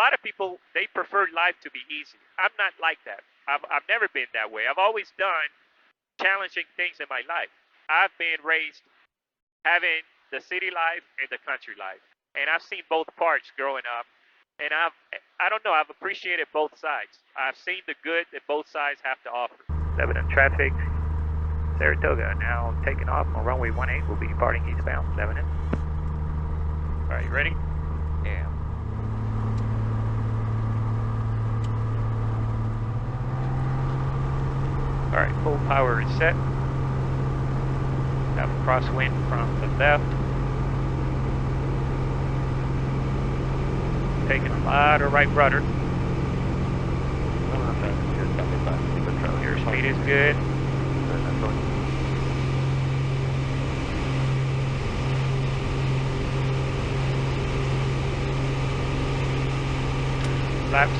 lot of people, they prefer life to be easy. I'm not like that. I've never been that way. I've always done challenging things in my life. I've been raised having the city life and the country life, and I've seen both parts growing up. And I don't know, I've appreciated both sides. I've seen the good that both sides have to offer. Lebanon traffic, Saratoga now taking off on runway 18. We'll be departing eastbound, Lebanon. All right, ready? Yeah. All right, full power is set. Have a crosswind from the left. Taking a lot of right rudder. Your speed is good. Laps.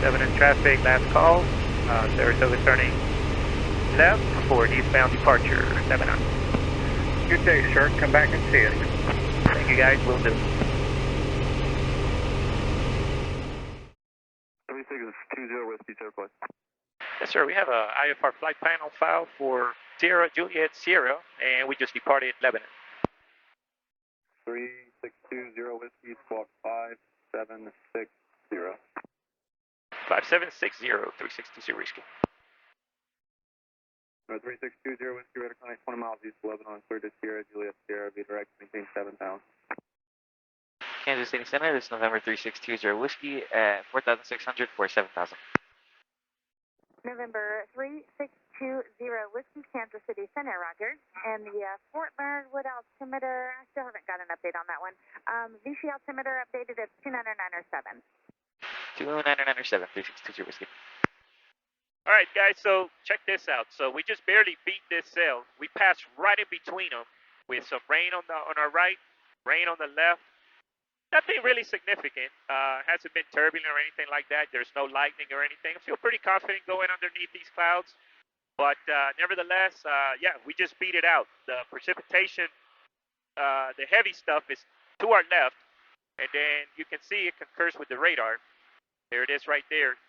Lebanon traffic, last call. Saratoga turning left for an eastbound departure, Lebanon. Good day, sir. Come back and see us. Thank you guys, will do. 3620 Whiskey, Surplus. Yes, sir. We have a IFR flight plan on file for Sierra Juliet Sierra, and we just departed Lebanon. 3620 Whiskey, squawk 5760. 5760, 3620 Whiskey. 3620 Whiskey, radar connect 20 miles east of Lebanon, clear to Sierra Juliet Sierra, be direct, maintain 7 pounds. Kansas City Center, this is November 3620 Whiskey at 4,600 for 7,000. November 3620 Whiskey, Kansas City Center, roger. And the Fort Leonard Wood altimeter, I still haven't got an update on that one. VC altimeter updated at 29907. 29907, 3620 Whiskey. All right, guys, so check this out. So we just barely beat this cell. We passed right in between them with some rain on our right, rain on the left. Nothing really significant. Hasn't been turbulent or anything like that. There's no lightning or anything. I feel pretty confident going underneath these clouds. But nevertheless, yeah, we just beat it out. The precipitation, the heavy stuff is to our left. And then you can see it concurs with the radar. There it is right there.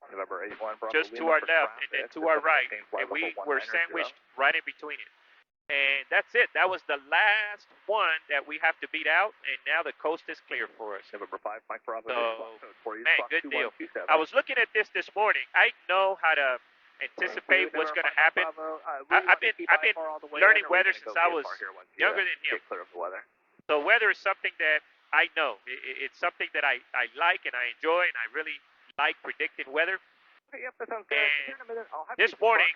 November 81, Bravo, just to our left and then to our right, and we were sandwiched right in between it. And that's it. That was the last one that we have to beat out, and now the coast is clear for us. November 5, Mike Bravo. So, man, good deal. I was looking at this morning. I know how to anticipate what's going to happen. I've been learning weather since I was younger than him. So weather is something that I know. It's something that I like and I enjoy, and I really like predicting weather. And this morning,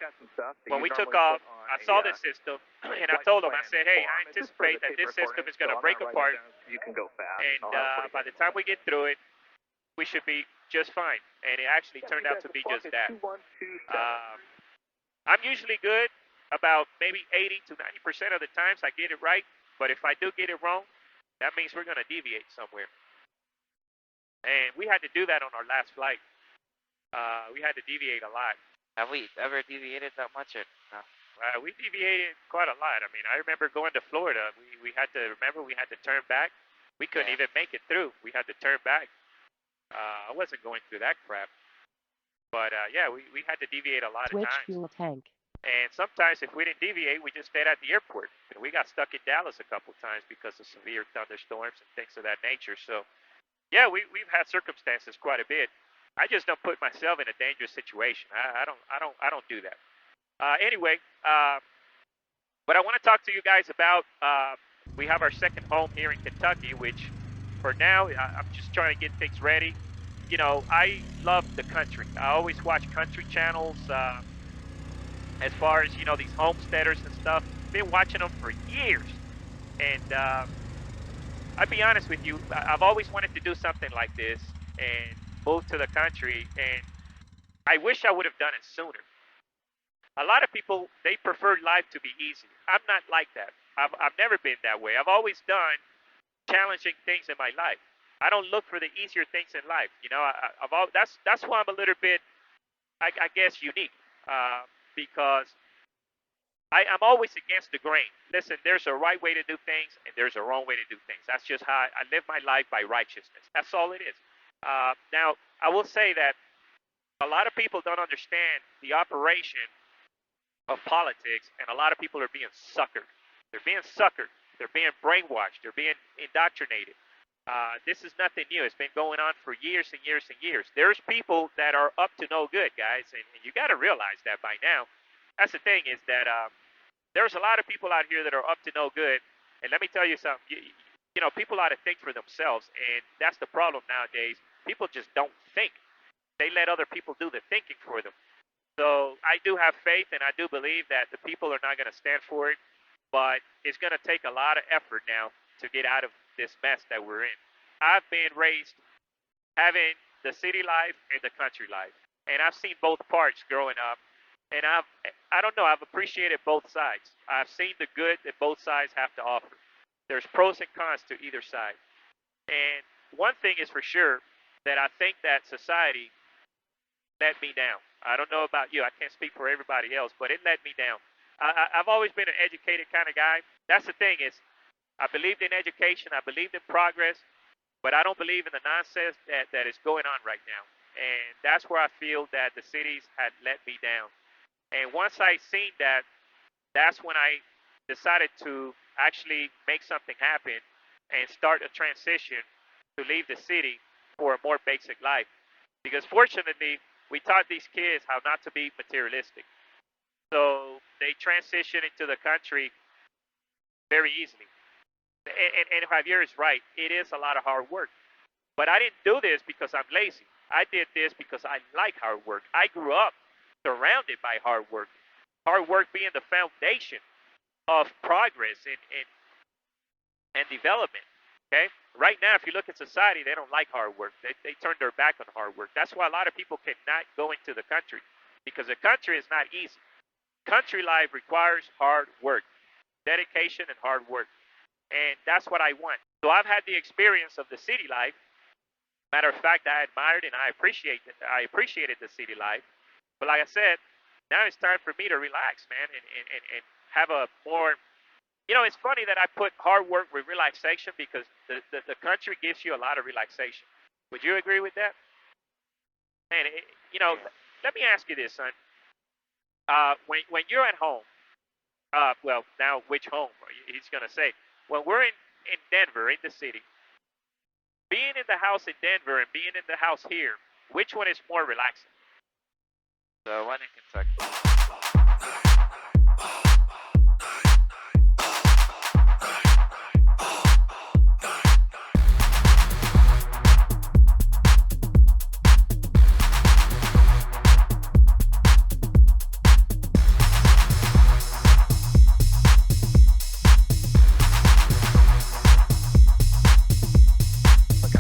when we took off, I saw this system, and I told him, I said, hey, I anticipate that this system is going to break apart, and by the time we get through it, we should be just fine. And it actually turned out to be just that. I'm usually good about maybe 80 to 90% of the times I get it right, but if I do get it wrong, that means we're going to deviate somewhere. And we had to do that on our last flight. We had to deviate a lot. Have we ever deviated that much or no? We deviated quite a lot. I mean, I remember going to Florida. We had to turn back. We couldn't even make it through. We had to turn back. I wasn't going through that crap. But yeah, we had to deviate a lot of times. Switch fuel tank. And sometimes if we didn't deviate, we just stayed at the airport. And we got stuck in Dallas a couple times because of severe thunderstorms and things of that nature. So yeah, we've had circumstances quite a bit. I just don't put myself in a dangerous situation. I don't do that. Anyway, what I want to talk to you guys about, we have our second home here in Kentucky, which for now, I'm just trying to get things ready. You know, I love the country. I always watch country channels. As far as, you know, these homesteaders and stuff, been watching them for years. And I'll be honest with you, I've always wanted to do something like this and move to the country, and I wish I would have done it sooner. A lot of people, they prefer life to be easy. I'm not like that. I've never been that way. I've always done challenging things in my life. I don't look for the easier things in life. You know, that's why I'm a little bit, I guess, unique. because I'm always against the grain. Listen, there's a right way to do things and there's a wrong way to do things. That's just how I live my life by righteousness. That's all it is. Now, I will say that a lot of people don't understand the operation of politics, and a lot of people are being suckered. They're being suckered. They're being brainwashed. They're being indoctrinated. This is nothing new. It's been going on for years and years and years. There's people that are up to no good, guys, and you got to realize that by now. That's the thing is that there's a lot of people out here that are up to no good. And let me tell you something. You know, people ought to think for themselves, and that's the problem nowadays. People just don't think. They let other people do the thinking for them. So I do have faith, and I do believe that the people are not going to stand for it. But it's going to take a lot of effort now to get out of this mess that we're in. I've been raised having the city life and the country life, and I've seen both parts growing up. And I don't know, I've appreciated both sides. I've seen the good that both sides have to offer. There's pros and cons to either side. And one thing is for sure that I think that society let me down. I don't know about you. I can't speak for everybody else, but it let me down. I've always been an educated kind of guy. That's the thing is, I believed in education. I believed in progress, but I don't believe in the nonsense that is going on right now. And that's where I feel that the cities had let me down. And once I seen that, that's when I decided to actually make something happen and start a transition to leave the city for a more basic life. Because fortunately, we taught these kids how not to be materialistic. So they transition into the country very easily. And Javier is right. It is a lot of hard work. But I didn't do this because I'm lazy. I did this because I like hard work. I grew up surrounded by hard work. Hard work being the foundation of progress and development. Okay? Right now, if you look at society, they don't like hard work. They turn their back on hard work. That's why a lot of people cannot go into the country because the country is not easy. Country life requires hard work, dedication, and hard work. And that's what I want. So I've had the experience of the city life. Matter of fact, I admired and I appreciated the city life. But like I said, now it's time for me to relax, man, and have a more. You know, it's funny that I put hard work with relaxation because the country gives you a lot of relaxation. Would you agree with that? And you know, let me ask you this, son. When you're at home, well, now which home? He's gonna say. When we're in Denver, in the city, being in the house in Denver and being in the house here, which one is more relaxing? The one in Kentucky.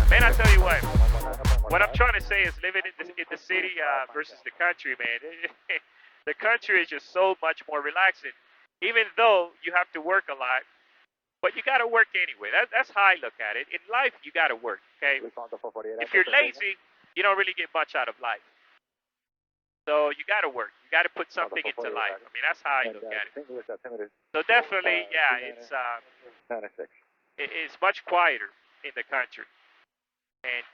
Man, I tell you what I'm trying to say is living in the city versus the country, man. The country is just so much more relaxing, even though you have to work a lot. But you got to work anyway. That's how I look at it. In life, you got to work. Okay. If you're lazy, you don't really get much out of life. So you got to work. You got to put something into life. I mean, that's how I look at it. So definitely, yeah, it's much quieter in the country, and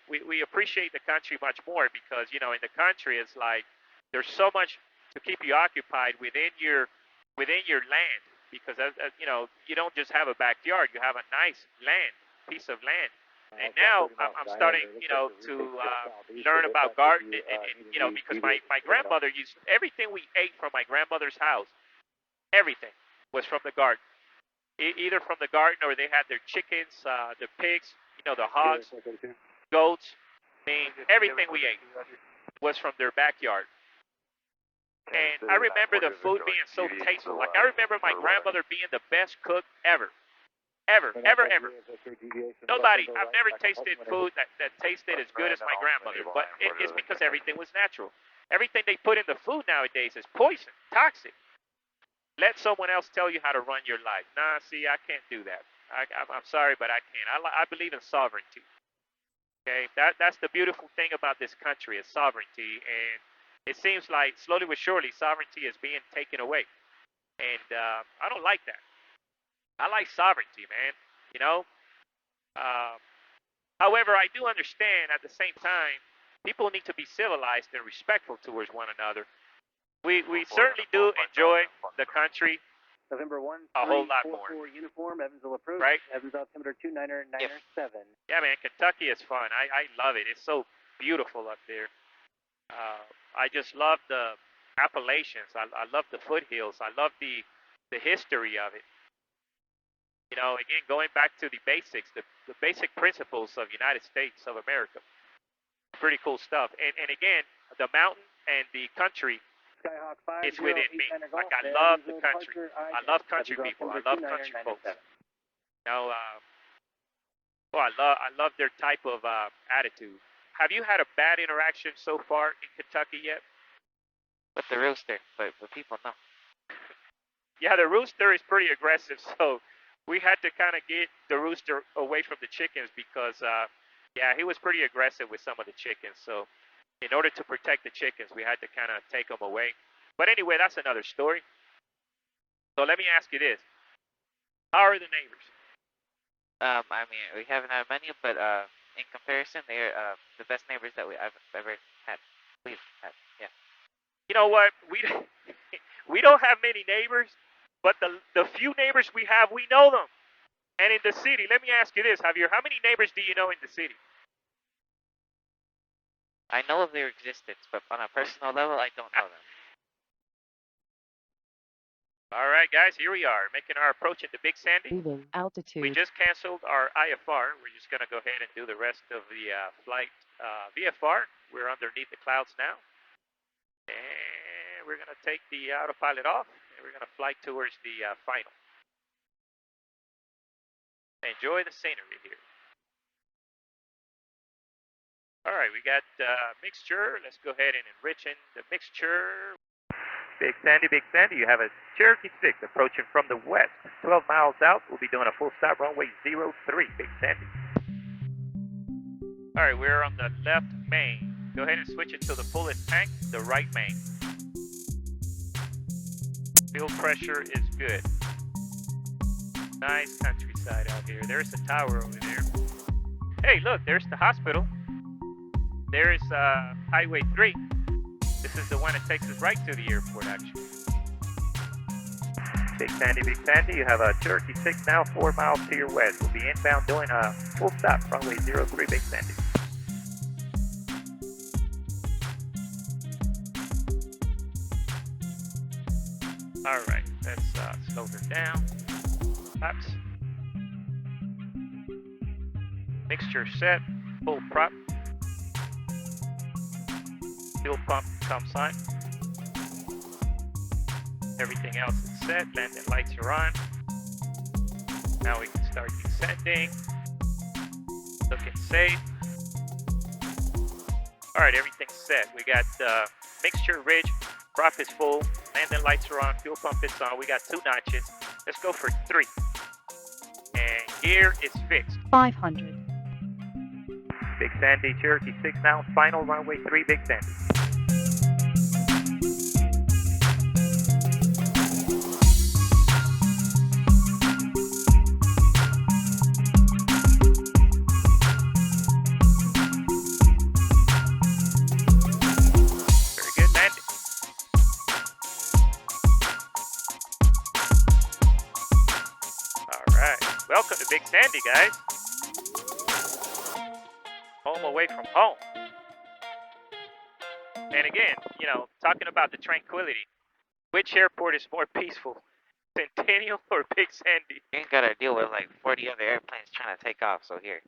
we appreciate the country much more because you know in the country it's like there's so much to keep you occupied within your land because you know you don't just have a backyard, you have a nice land piece of land. And now I'm starting, you know, to learn about gardening, and you know, because my grandmother used everything we ate from my grandmother's house. Everything was from the garden, either from the garden or they had their chickens, the pigs, you know, the hogs, goats. I mean, everything we ate was from their backyard. And I remember the food being so tasteful. Like I remember my grandmother being the best cook ever, ever, ever, ever. Nobody. I've never tasted food that tasted as good as my grandmother. But it's because everything was natural. Everything they put in the food nowadays is poison, toxic. Let someone else tell you how to run your life. Nah, see, I can't do that. I'm sorry, but I can't. I believe in sovereignty. Okay, that's the beautiful thing about this country is sovereignty, and it seems like slowly but surely sovereignty is being taken away, and I don't like that. I like sovereignty, man. You know. Uh, However, I do understand at the same time, people need to be civilized and respectful towards one another. We certainly do enjoy the country November 1, a whole lot 3, 4, more, 4, uniform, Evansville approach. right? Evans altimeter 297. Yeah, man, Kentucky is fun. I love it. It's so beautiful up there. I just love the Appalachians. I love the foothills. I love the history of it. You know, again, going back to the basics, the basic principles of United States of America. Pretty cool stuff. And again, the mountain and the country Skyhawk 5, is within me. Like I love the country. I love country people. I love country folks. You know, I love their type of attitude. Have you had a bad interaction so far in Kentucky yet? With the rooster, but people know. Yeah, the rooster is pretty aggressive, so we had to kind of get the rooster away from the chickens because, yeah, he was pretty aggressive with some of the chickens. So, in order to protect the chickens, we had to kind of take them away. But anyway, that's another story. So let me ask you this: how are the neighbors? I mean, we haven't had many, but in comparison, they're the best neighbors that I've ever had. We've had, yeah. You know what? We don't have many neighbors, but the few neighbors we have, we know them. And in the city, let me ask you this, Javier: how many neighbors do you know in the city? I know of their existence, but on a personal level, I don't know them. All right, guys, here we are, making our approach into Big Sandy. Leaving altitude. We just canceled our IFR. We're just going to go ahead and do the rest of the flight VFR. We're underneath the clouds now. And we're going to take the autopilot off, and we're going to fly towards the final. Enjoy the scenery here. All right, we got mixture. Let's go ahead and enrich in the mixture. Big Sandy, you have a Cherokee 6 approaching from the west. 12 miles out, we'll be doing a full stop runway 03, Big Sandy. All right, we're on the left main. Go ahead and switch it to the fullest tank, the right main. Fuel pressure is good. Nice countryside out here. There's the tower over there. Hey, look, there's the hospital. There's Highway 3. This is the one that takes us right to the airport, actually. Big Sandy, you have a Cherokee 6 now, 4 miles to your west. We'll be inbound doing a full stop, runway 03, Big Sandy. All right, let's slow her down. Oops. Mixture set, full prop. Fuel pump comes on. Everything else is set. Landing lights are on. Now we can start descending. Looking safe. All right, everything's set. We got mixture ridge. Prop is full. Landing lights are on. Fuel pump is on. We got 2 notches. Let's go for 3. And gear is fixed. 500. Big Sandy, Cherokee 6 now. Final runway 3, Big Sandy. Welcome to Big Sandy, guys. Home away from home. And again, you know, talking about the tranquility, which airport is more peaceful, Centennial or Big Sandy? You ain't gotta deal with like 40 other airplanes trying to take off, so here.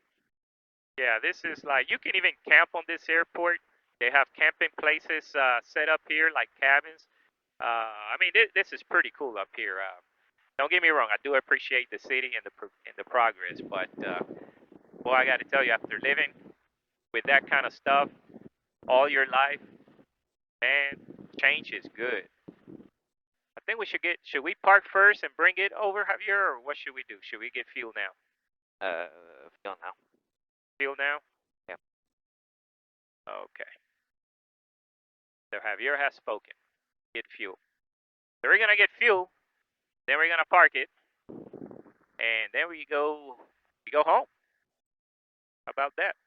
Yeah, this is like, you can even camp on this airport. They have camping places set up here, like cabins. I mean, this is pretty cool up here. Don't get me wrong, I do appreciate the city and the progress, but boy, I got to tell you, after living with that kind of stuff all your life, man, change is good. I think should we park first and bring it over, Javier, or what should we do? Should we get fuel now? Fuel now. Fuel now? Yep. Okay. So Javier has spoken. Get fuel. So we're gonna get fuel, then we're gonna park it, and then we go home. How about that?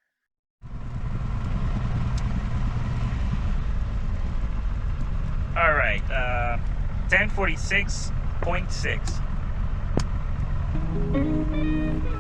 All right, 1046.6.